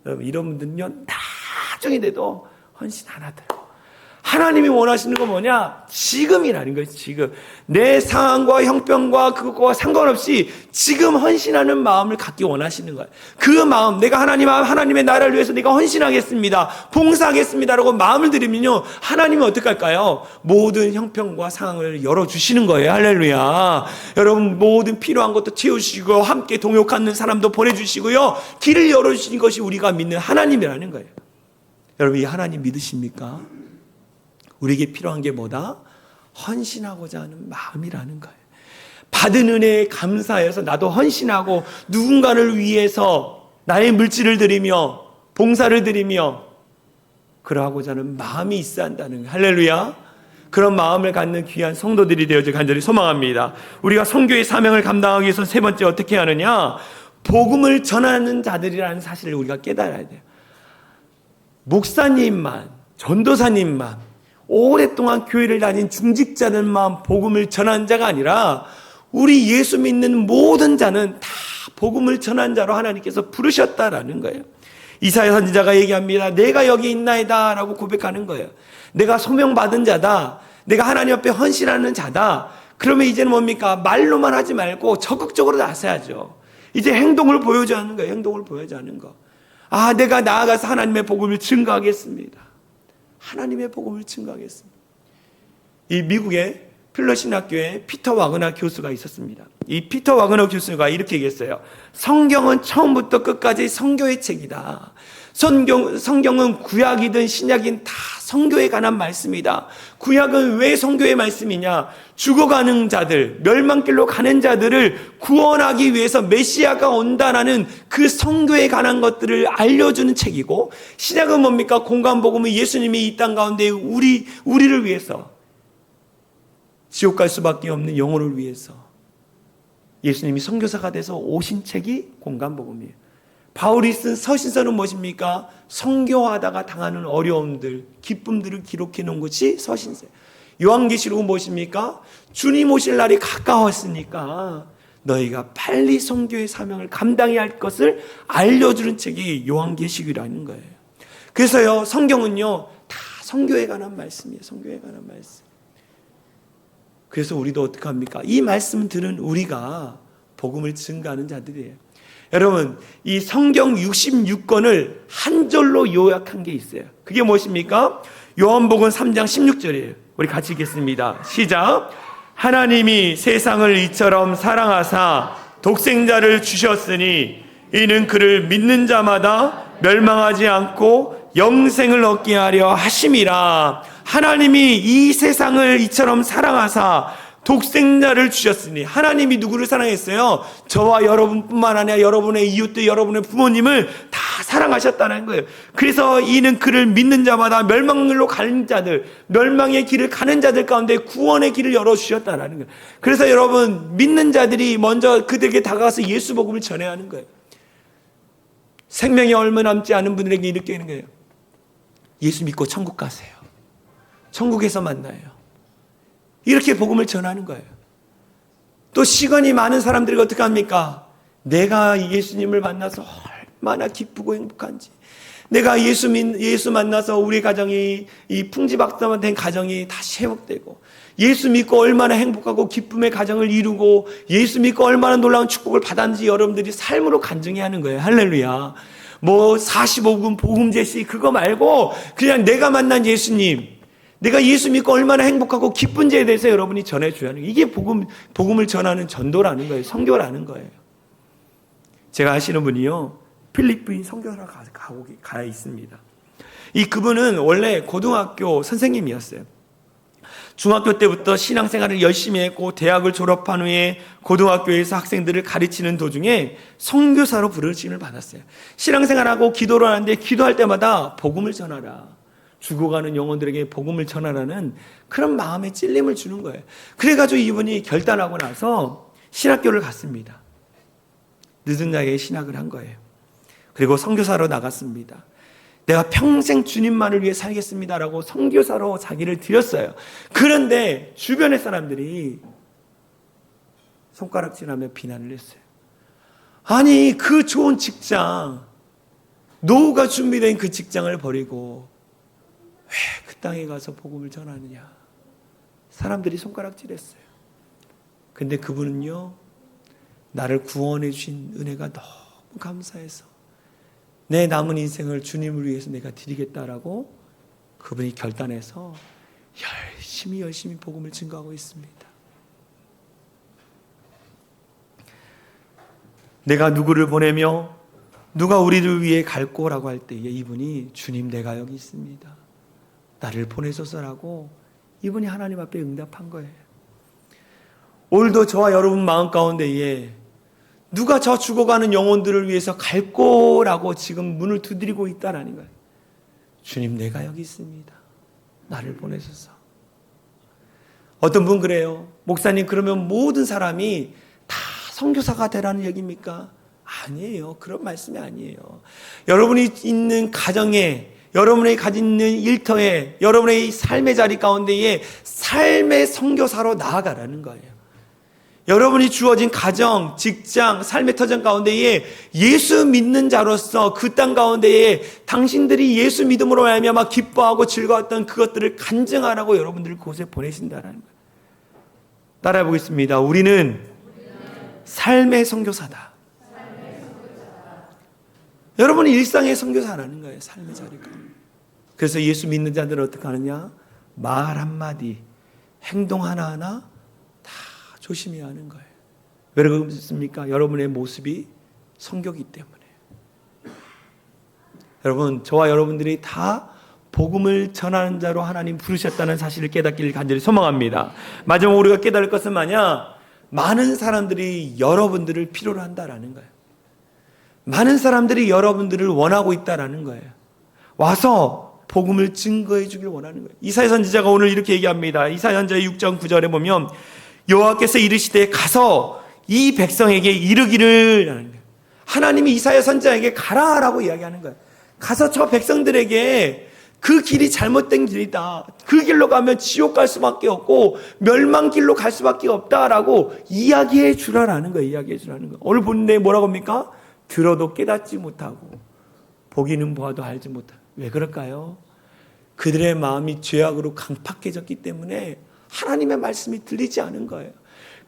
Speaker 1: 여러분, 이런 분들은요, 나중에 돼도 헌신 안 하더라고요. 하나님이 원하시는 건 뭐냐? 지금이라는 거예요. 지금 내 상황과 형편과 그것과 상관없이 지금 헌신하는 마음을 갖기 원하시는 거예요. 그 마음, 내가 하나님의 나라를 위해서 내가 헌신하겠습니다, 봉사하겠습니다라고 마음을 들이면요, 하나님은 어떻게 할까요? 모든 형편과 상황을 열어주시는 거예요. 할렐루야. 여러분, 모든 필요한 것도 채우시고 함께 동역하는 사람도 보내주시고요, 길을 열어주시는 것이 우리가 믿는 하나님이라는 거예요. 여러분, 이 하나님 믿으십니까? 우리에게 필요한 게 뭐다? 헌신하고자 하는 마음이라는 거예요. 받은 은혜에 감사해서 나도 헌신하고 누군가를 위해서 나의 물질을 드리며 봉사를 드리며 그러하고자 하는 마음이 있어야 한다는 거예요. 할렐루야. 그런 마음을 갖는 귀한 성도들이 되어질 간절히 소망합니다. 우리가 선교의 사명을 감당하기 위해서 세 번째 어떻게 하느냐? 복음을 전하는 자들이라는 사실을 우리가 깨달아야 돼요. 목사님만, 전도사님만, 오랫동안 교회를 다닌 중직자들만 복음을 전한 자가 아니라 우리 예수 믿는 모든 자는 다 복음을 전한 자로 하나님께서 부르셨다라는 거예요. 이사야 선지자가 얘기합니다. 내가 여기 있나이다 라고 고백하는 거예요. 내가 소명받은 자다, 내가 하나님 앞에 헌신하는 자다. 그러면 이제는 뭡니까? 말로만 하지 말고 적극적으로 나서야죠. 이제 행동을 보여줘야 하는 거예요. 행동을 보여줘야 하는 거. 아, 내가 나아가서 하나님의 복음을 증거하겠습니다. 하나님의 복음을 증거하겠습니다. 이 미국의 필러신 학교에 피터 와그너 교수가 있었습니다. 이 피터 와그너 교수가 이렇게 얘기했어요. 성경은 처음부터 끝까지 선교의 책이다. 성경은 구약이든 신약이든 다 선교에 관한 말씀이다. 구약은 왜 선교의 말씀이냐? 죽어가는 자들, 멸망길로 가는 자들을 구원하기 위해서 메시아가 온다라는 그 선교에 관한 것들을 알려주는 책이고, 신약은 뭡니까? 공간복음은 예수님이 이 땅 가운데 우리를 위해서 지옥 갈 수밖에 없는 영혼을 위해서 예수님이 선교사가 돼서 오신 책이 공간복음이에요. 바울이 쓴 서신서는 무엇입니까? 선교하다가 당하는 어려움들, 기쁨들을 기록해 놓은 것이 서신서예요. 요한계시록은 무엇입니까? 주님 오실 날이 가까웠으니까 너희가 빨리 선교의 사명을 감당해야 할 것을 알려주는 책이 요한계시록이라는 거예요. 그래서요, 성경은요, 다 선교에 관한 말씀이에요. 선교에 관한 말씀. 그래서 우리도 어떻게 합니까? 이 말씀을 들은 우리가 복음을 증거하는 자들이에요. 여러분, 이 성경 66권을 한 절로 요약한 게 있어요. 그게 무엇입니까? 요한복음 3장 16절이에요. 우리 같이 읽겠습니다. 시작. 하나님이 세상을 이처럼 사랑하사 독생자를 주셨으니 이는 그를 믿는 자마다 멸망하지 않고 영생을 얻게 하려 하심이라. 하나님이 이 세상을 이처럼 사랑하사 독생자를 주셨으니, 하나님이 누구를 사랑했어요? 저와 여러분뿐만 아니라 여러분의 이웃들, 여러분의 부모님을 다 사랑하셨다는 거예요. 그래서 이는 그를 믿는 자마다 멸망으로 가는 자들, 멸망의 길을 가는 자들 가운데 구원의 길을 열어주셨다는 거예요. 그래서 여러분, 믿는 자들이 먼저 그들에게 다가가서 예수 복음을 전해야 하는 거예요. 생명이 얼마 남지 않은 분들에게 이렇게 하는 거예요. 예수 믿고 천국 가세요. 천국에서 만나요. 이렇게 복음을 전하는 거예요. 또 시간이 많은 사람들이 어떻게 합니까? 내가 예수님을 만나서 얼마나 기쁘고 행복한지, 내가 예수 만나서 우리 가정이 이 풍지박산만 된 가정이 다시 회복되고 예수 믿고 얼마나 행복하고 기쁨의 가정을 이루고 예수 믿고 얼마나 놀라운 축복을 받았는지 여러분들이 삶으로 간증해야 하는 거예요. 할렐루야. 뭐 45금 복음 제시 그거 말고 그냥 내가 만난 예수님, 내가 예수 믿고 얼마나 행복하고 기쁜지에 대해서 여러분이 전해줘야 하는 거예요. 이게 복음을 전하는 전도라는 거예요. 선교라는 거예요. 제가 아시는 분이요, 필리핀 선교사로 가 있습니다. 그분은 원래 고등학교 선생님이었어요. 중학교 때부터 신앙생활을 열심히 했고 대학을 졸업한 후에 고등학교에서 학생들을 가르치는 도중에 선교사로 부르심을 받았어요. 신앙생활하고 기도를 하는데 기도할 때마다 복음을 전하라, 죽어가는 영혼들에게 복음을 전하라는 그런 마음의 찔림을 주는 거예요. 그래가지고 이분이 결단하고 나서 신학교를 갔습니다. 늦은 나이에 신학을 한 거예요. 그리고 선교사로 나갔습니다. 내가 평생 주님만을 위해 살겠습니다라고 선교사로 자기를 드렸어요. 그런데 주변의 사람들이 손가락질하며 비난을 했어요. 아니, 그 좋은 직장, 노후가 준비된 그 직장을 버리고 왜 그 땅에 가서 복음을 전하느냐. 사람들이 손가락질했어요. 근데 그분은요, 나를 구원해 주신 은혜가 너무 감사해서 내 남은 인생을 주님을 위해서 내가 드리겠다라고 그분이 결단해서 열심히 복음을 증거하고 있습니다. 내가 누구를 보내며 누가 우리를 위해 갈 거라고 할 때에 이분이 주님 내가 여기 있습니다, 나를 보내소서라고 이분이 하나님 앞에 응답한 거예요. 오늘도 저와 여러분 마음 가운데에 누가 저 죽어가는 영혼들을 위해서 갈 거라고 지금 문을 두드리고 있다라는 거예요. 주님 내가 여기 있습니다, 나를 보내소서. 어떤 분 그래요. 목사님, 그러면 모든 사람이 다 선교사가 되라는 얘기입니까? 아니에요. 그런 말씀이 아니에요. 여러분이 있는 가정에, 여러분이 가진 있는 일터에, 여러분의 삶의 자리 가운데에 삶의 선교사로 나아가라는 거예요. 여러분이 주어진 가정, 직장, 삶의 터전 가운데에 예수 믿는 자로서 그 땅 가운데에 당신들이 예수 믿음으로 말미암아 기뻐하고 즐거웠던 그것들을 간증하라고 여러분들을 그곳에 보내신다는 거예요. 따라해 보겠습니다. 우리는 삶의 선교사다. 여러분이 일상의 선교사라는 거예요. 삶의 자리가. 그래서 예수 믿는 자들은 어떻게 하느냐? 말 한마디, 행동 하나하나 다 조심해야 하는 거예요. 왜 그렇습니까? 여러분의 모습이 선교이기 때문에. 여러분, 저와 여러분들이 다 복음을 전하는 자로 하나님 부르셨다는 사실을 깨닫기를 간절히 소망합니다. 마지막으로 우리가 깨달을 것은 많은 사람들이 여러분들을 필요로 한다라는 거예요. 많은 사람들이 여러분들을 원하고 있다라는 거예요. 와서 복음을 증거해 주길 원하는 거예요. 이사야 선지자가 오늘 이렇게 얘기합니다. 이사야 선지자 6장 9절에 보면 여호와께서 이르시되 가서 이 백성에게 이르기를 하는 거예요. 하나님이 이사야 선지자에게 가라라고 이야기하는 거예요. 가서 저 백성들에게 그 길이 잘못된 길이다, 그 길로 가면 지옥 갈 수밖에 없고 멸망길로 갈 수밖에 없다라고 이야기해 주라라는 거예요. 이야기해 주라는 거예요. 오늘 본문에 뭐라고 합니까? 들어도 깨닫지 못하고 보기는 보아도 알지 못하고. 왜 그럴까요? 그들의 마음이 죄악으로 강팍해졌기 때문에 하나님의 말씀이 들리지 않은 거예요.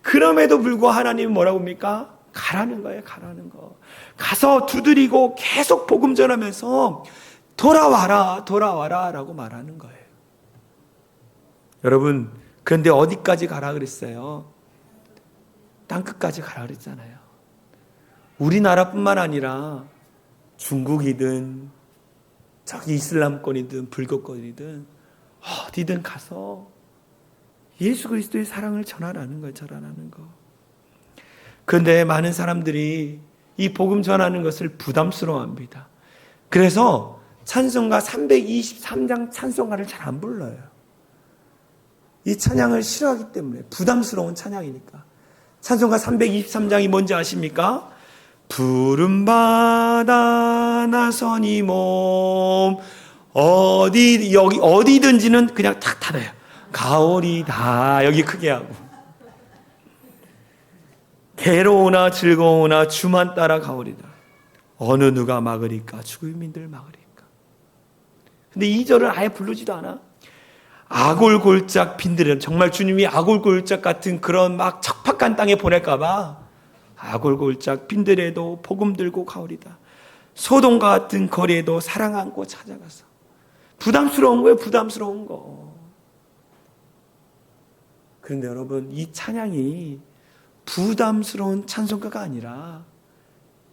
Speaker 1: 그럼에도 불구하고 하나님은 뭐라고 합니까? 가라는 거예요. 가라는 거. 가서 두드리고 계속 복음 전하면서 돌아와라 라고 말하는 거예요. 여러분, 그런데 어디까지 가라 그랬어요? 땅끝까지 가라 그랬잖아요. 우리나라뿐만 아니라 중국이든 저기 이슬람권이든 불교권이든 어디든 가서 예수 그리스도의 사랑을 전하라는 거예요. 전하라는 거. 그런데 많은 사람들이 이 복음 전하는 것을 부담스러워합니다. 그래서 찬송가 323장 찬송가를 잘 안 불러요. 이 찬양을 싫어하기 때문에, 부담스러운 찬양이니까. 찬송가 323장이 뭔지 아십니까? 푸른 바다 나선 이 몸 여기 어디든지는 그냥 탁 닫아요. 가오리다 여기 크게 하고, 괴로우나 즐거우나 주만 따라 가오리다. 어느 누가 막으리까? 죽음인들 막으리까? 근데 2절은 아예 부르지도 않아. 아골골짝 빈들은, 정말 주님이 아골골짝 같은 그런 막 척박한 땅에 보낼까봐 아골골짝 빈들에도 복음 들고 가오리다. 소돔과 같은 거리에도 사랑 안고 찾아가서. 부담스러운 거예요, 부담스러운 거. 그런데 여러분, 이 찬양이 부담스러운 찬송가가 아니라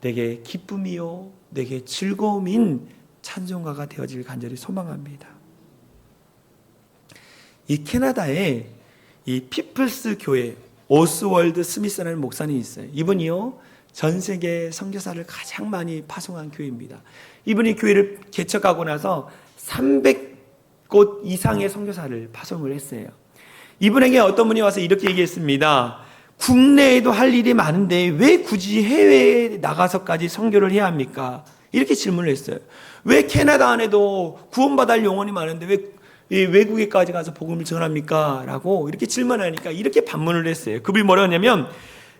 Speaker 1: 내게 기쁨이요, 내게 즐거움인 찬송가가 되어질 간절히 소망합니다. 이 캐나다에 이 피플스 교회 오스월드 스미스라는 목사님이 있어요. 이분이요, 전 세계 선교사를 가장 많이 파송한 교회입니다. 이분이 교회를 개척하고 나서 300곳 이상의 선교사를 파송을 했어요. 이분에게 어떤 분이 와서 이렇게 얘기했습니다. 국내에도 할 일이 많은데 왜 굳이 해외에 나가서까지 선교를 해야 합니까? 이렇게 질문을 했어요. 왜 캐나다 안에도 구원받을 영혼이 많은데 왜 외국에까지 가서 복음을 전합니까? 라고 이렇게 질문하니까 이렇게 반문을 했어요. 그분이 뭐라고 하냐면,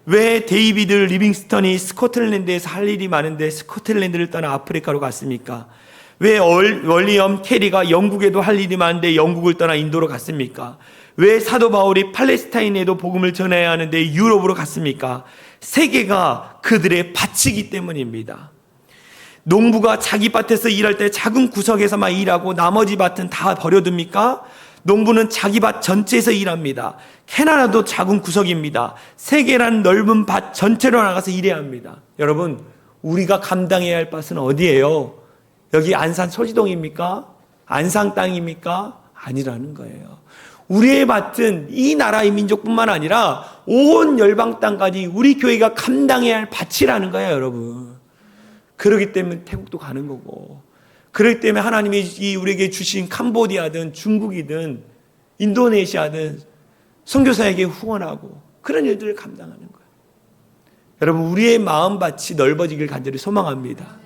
Speaker 1: 왜 데이비드 리빙스턴이 스코틀랜드에서 할 일이 많은데 스코틀랜드를 떠나 아프리카로 갔습니까? 왜 월리엄 캐리가 영국에도 할 일이 많은데 영국을 떠나 인도로 갔습니까? 왜 사도 바울이 팔레스타인에도 복음을 전해야 하는데 유럽으로 갔습니까? 세계가 그들의 밭이기 때문입니다. 농부가 자기 밭에서 일할 때 작은 구석에서만 일하고 나머지 밭은 다 버려둡니까? 농부는 자기 밭 전체에서 일합니다. 캐나다도 작은 구석입니다. 세계란 넓은 밭 전체로 나가서 일해야 합니다. 여러분, 우리가 감당해야 할 밭은 어디예요? 여기 안산 소지동입니까? 안상 땅입니까? 아니라는 거예요. 우리의 밭은 이 나라의 민족뿐만 아니라 온 열방 땅까지 우리 교회가 감당해야 할 밭이라는 거예요, 여러분. 그렇기 때문에 태국도 가는 거고, 그렇기 때문에 하나님이 우리에게 주신 캄보디아든 중국이든 인도네시아든 선교사에게 후원하고 그런 일들을 감당하는 거예요. 여러분, 우리의 마음밭이 넓어지길 간절히 소망합니다.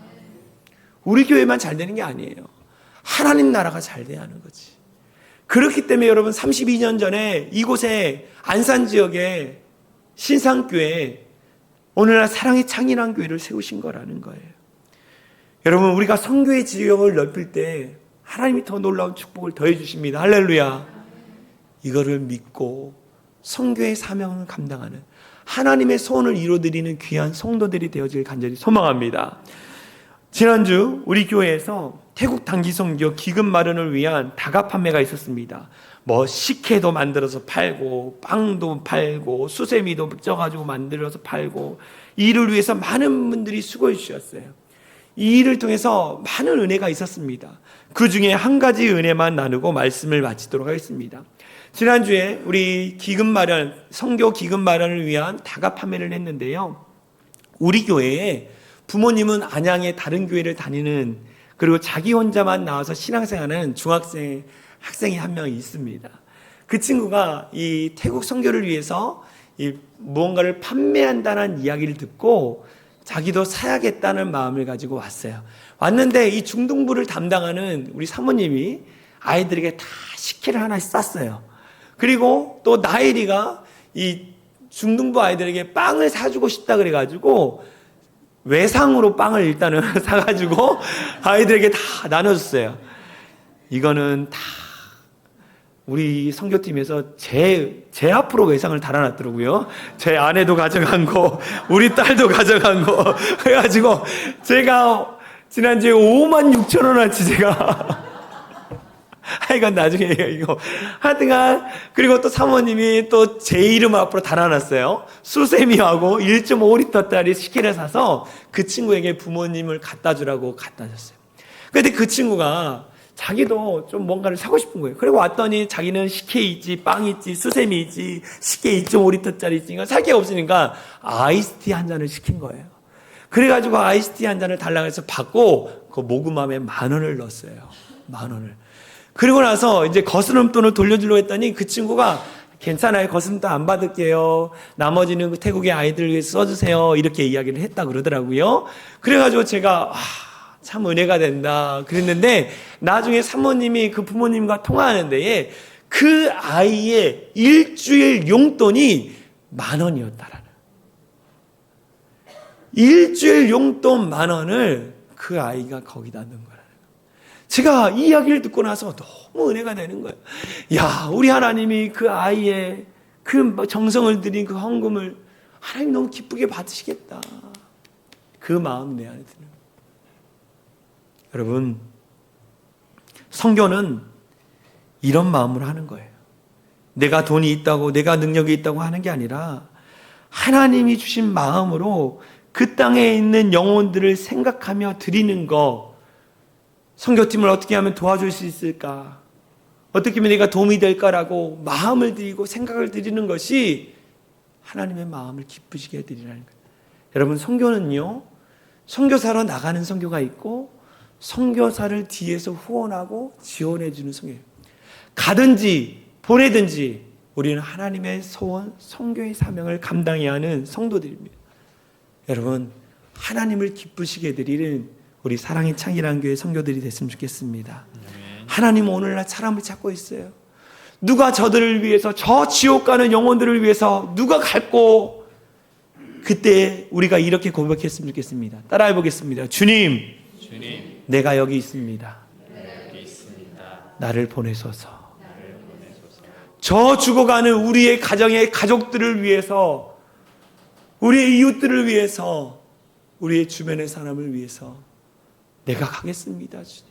Speaker 1: 우리 교회만 잘 되는 게 아니에요. 하나님 나라가 잘 돼야 하는 거지. 그렇기 때문에 여러분, 32년 전에 이곳에 안산 지역에 신상교회, 오늘날 사랑의 창인한 교회를 세우신 거라는 거예요. 여러분, 우리가 선교의 지역을 넓힐 때 하나님이 더 놀라운 축복을 더해 주십니다. 할렐루야. 이거를 믿고 선교의 사명을 감당하는 하나님의 소원을 이루어드리는 귀한 성도들이 되어질 간절히 소망합니다. 지난주 우리 교회에서 태국 단기 선교 기금 마련을 위한 다가 판매가 있었습니다. 식혜도 만들어서 팔고, 빵도 팔고, 수세미도 쪄가지고 만들어서 팔고, 이 일을 위해서 많은 분들이 수고해 주셨어요. 이 일을 통해서 많은 은혜가 있었습니다. 그 중에 한 가지 은혜만 나누고 말씀을 마치도록 하겠습니다. 지난주에 우리 기금 마련, 선교 기금 마련을 위한 다가 판매를 했는데요. 우리 교회에 부모님은 안양의 다른 교회를 다니는, 그리고 자기 혼자만 나와서 신앙생활하는 중학생 학생이 한 명 있습니다. 그 친구가 이 태국 선교를 위해서 이 무언가를 판매한다는 이야기를 듣고 자기도 사야겠다는 마음을 가지고 왔어요. 왔는데 이 중등부를 담당하는 우리 사모님이 아이들에게 다 식혜를 하나씩 쌌어요. 그리고 또 나일이가 이 중등부 아이들에게 빵을 사주고 싶다 그래가지고 외상으로 빵을 일단은 사가지고 아이들에게 다 나눠줬어요. 이거는 다 우리 선교팀에서 제 앞으로 외상을 달아놨더라고요. 제 아내도 가져간 거, 우리 딸도 가져간 거. 그래가지고 제가 지난주에 56,000원어치 제가 하여간 나중에 이거 하여튼간, 그리고 또 사모님이 또 제 이름 앞으로 달아놨어요. 수세미하고 1.5리터짜리 식혜를 사서 그 친구에게 부모님을 갖다 주라고 갖다 줬어요. 근데 그 친구가 자기도 좀 뭔가를 사고 싶은 거예요. 그리고 왔더니 자기는 식혜 있지, 빵 있지, 수세미 있지, 식혜 2.5리터짜리 있지, 살 게 없으니까 아이스티 한 잔을 시킨 거예요. 그래가지고 아이스티 한 잔을 달라고 해서 받고 그 모금함에 10,000원을 넣었어요. 10,000원을. 그리고 나서 이제 거스름돈을 돌려주려고 했더니 그 친구가 괜찮아요, 거스름돈 안 받을게요, 나머지는 그 태국의 아이들 위해서 써주세요, 이렇게 이야기를 했다 그러더라고요. 그래가지고 제가 참 은혜가 된다 그랬는데, 나중에 사모님이 그 부모님과 통화하는 데에 그 아이의 일주일 용돈이 10,000원이었다라는, 일주일 용돈 10,000원을 그 아이가 거기다 넣은 거라는 거예요. 제가 이 이야기를 듣고 나서 너무 은혜가 되는 거예요. 야, 우리 하나님이 그 아이의 그 정성을 들인 그 헌금을 하나님 너무 기쁘게 받으시겠다. 그 마음이 내 안에 드는 거예요. 여러분, 선교는 이런 마음으로 하는 거예요. 내가 돈이 있다고, 내가 능력이 있다고 하는 게 아니라 하나님이 주신 마음으로 그 땅에 있는 영혼들을 생각하며 드리는 거. 선교팀을 어떻게 하면 도와줄 수 있을까? 어떻게 하면 내가 도움이 될까라고 마음을 드리고 생각을 드리는 것이 하나님의 마음을 기쁘시게 해드리라는 거예요. 여러분, 선교는요, 선교사로 나가는 선교가 있고 선교사를 뒤에서 후원하고 지원해 주는 선교예요. 가든지 보내든지 우리는 하나님의 소원, 선교의 사명을 감당해야 하는 성도들입니다. 여러분, 하나님을 기쁘시게 해드리는 우리 사랑의 창이라는 교회 선교들이 됐으면 좋겠습니다. 하나님은 오늘날 사람을 찾고 있어요. 누가 저들을 위해서, 저 지옥 가는 영혼들을 위해서 누가 갈고, 그때 우리가 이렇게 고백했으면 좋겠습니다. 따라해 보겠습니다. 주님, 내가 여기 있습니다. 나를 보내소서. 저 죽어가는 우리의 가정의 가족들을 위해서, 우리의 이웃들을 위해서, 우리의 주변의 사람을 위해서 내가 가겠습니다. 주님,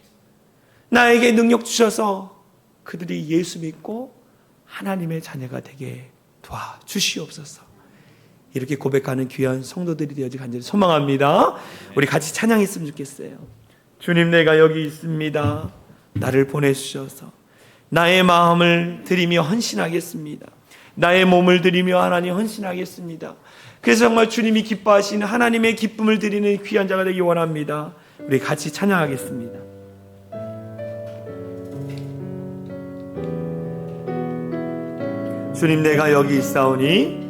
Speaker 1: 나에게 능력 주셔서 그들이 예수 믿고 하나님의 자녀가 되게 도와주시옵소서. 이렇게 고백하는 귀한 성도들이 되어지길 간절히 소망합니다. 우리 같이 찬양했으면 좋겠어요. 주님, 내가 여기 있습니다. 나를 보내주셔서 나의 마음을 드리며 헌신하겠습니다. 나의 몸을 드리며 하나님 헌신하겠습니다. 그래서 정말 주님이 기뻐하시는 하나님의 기쁨을 드리는 귀한 자가 되기 원합니다. 우리 같이 찬양하겠습니다. 주님, 내가 여기 있사오니,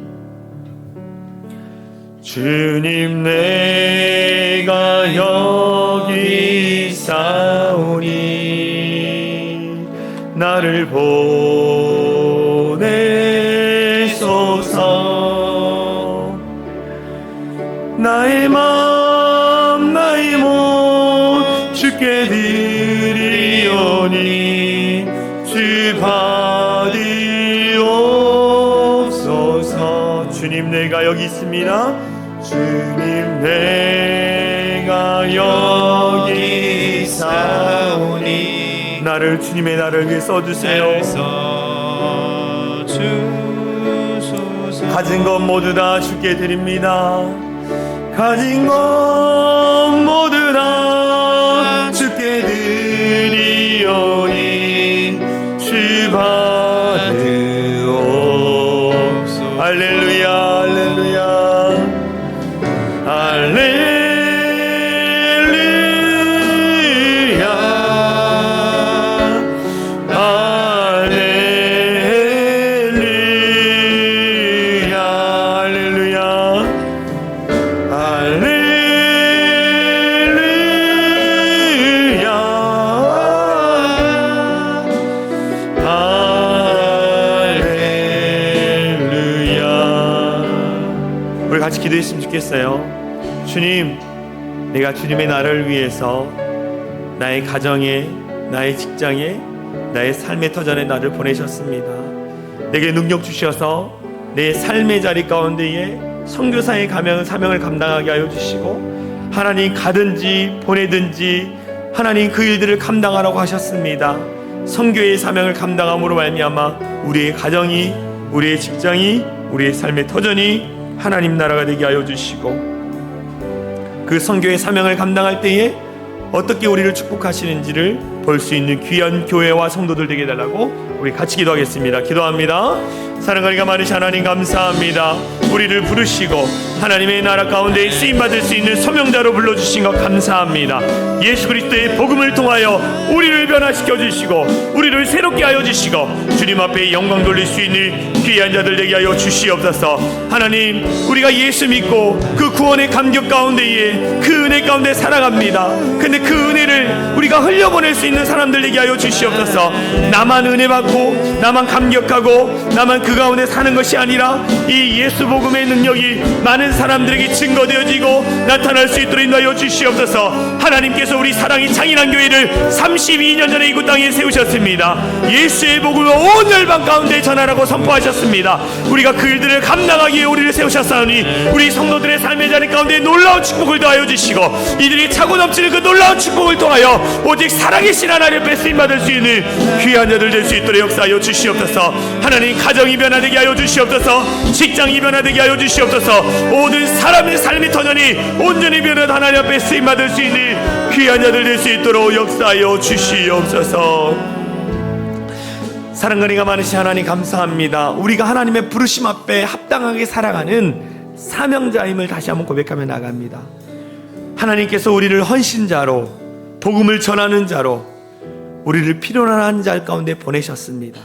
Speaker 1: 주님, 내가 여기 있사오니 나를 보내소서. 나의 마음 나의 몸 주께 드리오니 주 받으옵소서. 주님, 내가 여기 있습니다. 주님, 내가 여기 있사오니 나를, 주님의 나를 위해 써주세요. 가진 것 모두 다 주께 드립니다. 가진 것 모두 다 주께 드리오니 주 받으옵소서. 할렐루야, 할렐루야, 할렐루야, 같이 기도했으면 좋겠어요. 주님, 내가 주님의 나라를 위해서 나의 가정에, 나의 직장에, 나의 삶의 터전에 나를 보내셨습니다. 내게 능력 주셔서 내 삶의 자리 가운데에 선교사의 사명을 감당하게 하여 주시고, 하나님 가든지 보내든지 하나님 그 일들을 감당하라고 하셨습니다. 선교의 사명을 감당함으로 말미암아 우리의 가정이, 우리의 직장이, 우리의 삶의 터전이 하나님 나라가 되게 하여 주시고, 그 선교의 사명을 감당할 때에 어떻게 우리를 축복하시는지를 볼 수 있는 귀한 교회와 성도들 되게 해달라고 우리 같이 기도하겠습니다. 기도합니다. 사랑하니가 많으신 하나님, 감사합니다. 우리를 부르시고 하나님의 나라 가운데 쓰임받을 수 있는 소명자로 불러주신 것 감사합니다. 예수 그리스도의 복음을 통하여 우리를 변화시켜 주시고 우리를 새롭게 하여 주시고 주님 앞에 영광 돌릴 수 있는 귀한 자들 되게 하여 주시옵소서. 하나님, 우리가 예수 믿고 그 구원의 감격 가운데에 그 은혜 가운데 살아갑니다. 근데 그 은혜를 우리가 흘려보낼 수 있는 사람들 되게 하여 주시옵소서. 나만 은혜 받고 나만 감격하고 나만 그 가운데 사는 것이 아니라 이 예수 복음의 능력이 많은 사람들에게 증거되어지고 나타날 수 있도록 인도하여 주시옵소서. 하나님께서 우리 사랑이 창인한 교회를 32년 전에 이곳 땅에 세우셨습니다. 예수의 복음을 온 열방 가운데 전하라고 선포하셨습니다. 우리가 그 일들을 감당하기에 우리를 세우셨사오니 우리 성도들의 삶의 자리 가운데 놀라운 축복을 더하여 주시고 이들이 차고 넘치는 그 놀라운 축복을 통하여 오직 사랑의 신 하나님 앞에 쓰임받을 수 있는 귀한 자들 될 수 있도록 역사하여 주시옵소서. 하나님, 가정이 변화되게 하여 주시옵소서. 직장이 변화되게 하여 주시옵소서. 모든 사람의 삶의 터전이 온전히 변화된 하나님 앞에 쓰임받을 수 있는 귀한 자들 될 수 있도록 역사하여 주시옵소서. 사랑과 은혜가 많으신 하나님 감사합니다. 우리가 하나님의 부르심 앞에 합당하게 살아가는 사명자임을 다시 한번 고백하며 나갑니다. 하나님께서 우리를 헌신자로, 복음을 전하는 자로, 우리를 필요한 자 가운데 보내셨습니다.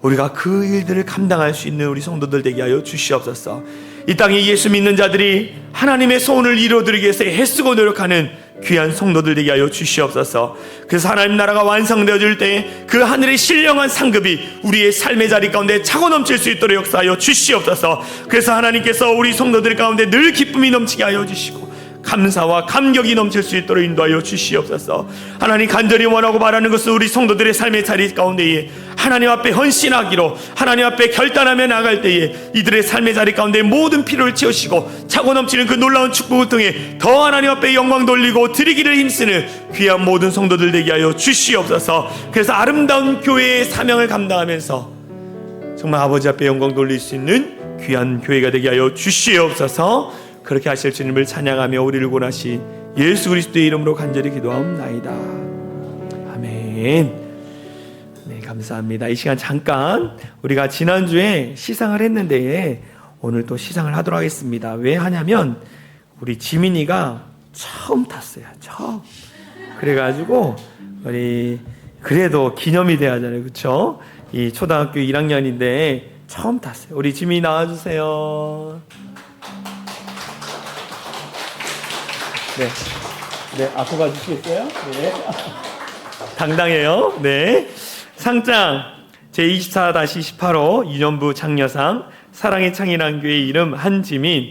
Speaker 1: 우리가 그 일들을 감당할 수 있는 우리 성도들 되게 하여 주시옵소서. 이 땅에 예수 믿는 자들이 하나님의 소원을 이루어드리기 위해서 애쓰고 노력하는 귀한 성도들 되게 하여 주시옵소서. 그래서 하나님 나라가 완성되어질 때 그 하늘의 신령한 상급이 우리의 삶의 자리 가운데 차고 넘칠 수 있도록 역사하여 주시옵소서. 그래서 하나님께서 우리 성도들 가운데 늘 기쁨이 넘치게 하여 주시고 감사와 감격이 넘칠 수 있도록 인도하여 주시옵소서. 하나님, 간절히 원하고 바라는 것은 우리 성도들의 삶의 자리 가운데에 하나님 앞에 헌신하기로, 하나님 앞에 결단하며 나갈 때에 이들의 삶의 자리 가운데 모든 필요를 채우시고 차고 넘치는 그 놀라운 축복을 통해 더 하나님 앞에 영광 돌리고 드리기를 힘쓰는 귀한 모든 성도들 되게 하여 주시옵소서. 그래서 아름다운 교회의 사명을 감당하면서 정말 아버지 앞에 영광 돌릴 수 있는 귀한 교회가 되게 하여 주시옵소서. 그렇게 하실 주님을 찬양하며 우리를 원하시 예수 그리스도의 이름으로 간절히 기도하옵나이다. 아멘. 네, 감사합니다. 이 시간 잠깐 우리가 지난주에 시상을 했는데 오늘 또 시상을 하도록 하겠습니다. 왜 하냐면 우리 지민이가 처음 탔어요. 처음. 그래가지고 우리 그래도 기념이 돼야 하잖아요. 그렇죠? 이 초등학교 1학년인데 처음 탔어요. 우리 지민이 나와주세요. 네, 네, 앞으로 가주시겠어요? 네, 당당해요. 네, 상장 제24-18호 유년부 장려상 사랑의 창인한 교회 이름 한지민.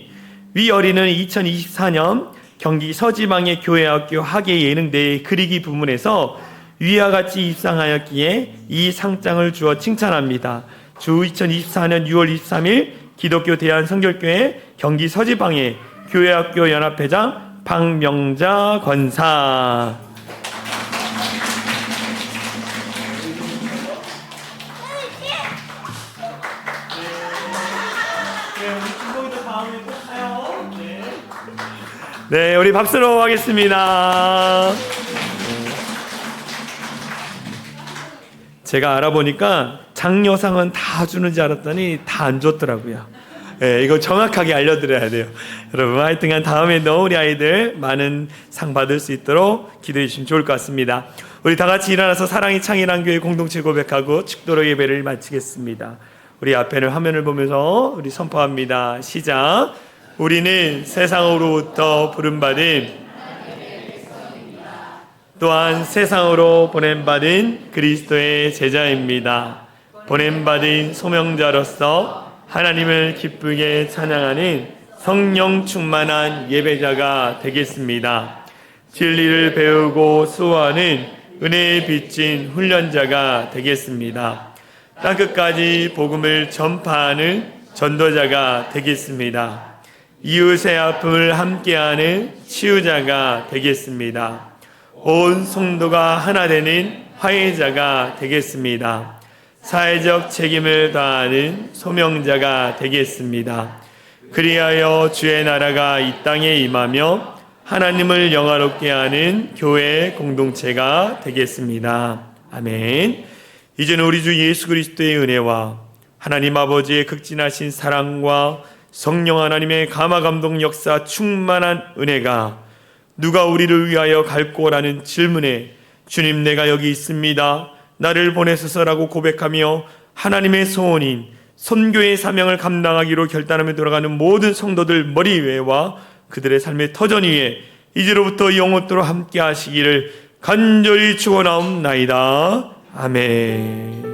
Speaker 1: 위 어린은 2024년 경기 서지방의 교회학교 학예예능대회 그리기 부문에서 위와 같이 입상하였기에 이 상장을 주어 칭찬합니다. 주 2024년 6월 23일 기독교 대한성결교회 경기 서지방의 교회학교 연합회장 박명자 권사. 네, 우리 박수로 하겠습니다. 제가 알아보니까 장려상은 다 주는 줄 알았더니 다 안 줬더라고요. 네, 이거 정확하게 알려드려야 돼요. 여러분, 하여튼간 다음에도 우리 아이들 많은 상 받을 수 있도록 기도해 주시면 좋을 것 같습니다. 우리 다 같이 일어나서 사랑이 창인한 교회 공동체 고백하고 축도로 예배를 마치겠습니다. 우리 앞에는 화면을 보면서 우리 선포합니다. 시작. 우리는 세상으로부터 부름받은, 또한 세상으로 보냄받은 그리스도의 제자입니다. 보냄받은 소명자로서 하나님을 기쁘게 찬양하는 성령 충만한 예배자가 되겠습니다. 진리를 배우고 수호하는 은혜에 빚진 훈련자가 되겠습니다. 땅끝까지 복음을 전파하는 전도자가 되겠습니다. 이웃의 아픔을 함께하는 치유자가 되겠습니다. 온 성도가 하나 되는 화해자가 되겠습니다. 사회적 책임을 다하는 소명자가 되겠습니다. 그리하여 주의 나라가 이 땅에 임하며 하나님을 영화롭게 하는 교회 공동체가 되겠습니다. 아멘. 이제는 우리 주 예수 그리스도의 은혜와 하나님 아버지의 극진하신 사랑과 성령 하나님의 감화감동 역사 충만한 은혜가 누가 우리를 위하여 갈 거라는 질문에 주님 내가 여기 있습니다. 나를 보내소서라고 고백하며 하나님의 소원인 선교의 사명을 감당하기로 결단하며 돌아가는 모든 성도들 머리 위에와 그들의 삶의 터전 위에 이제로부터 영원토록 함께 하시기를 간절히 축원하옵나이다. 아멘.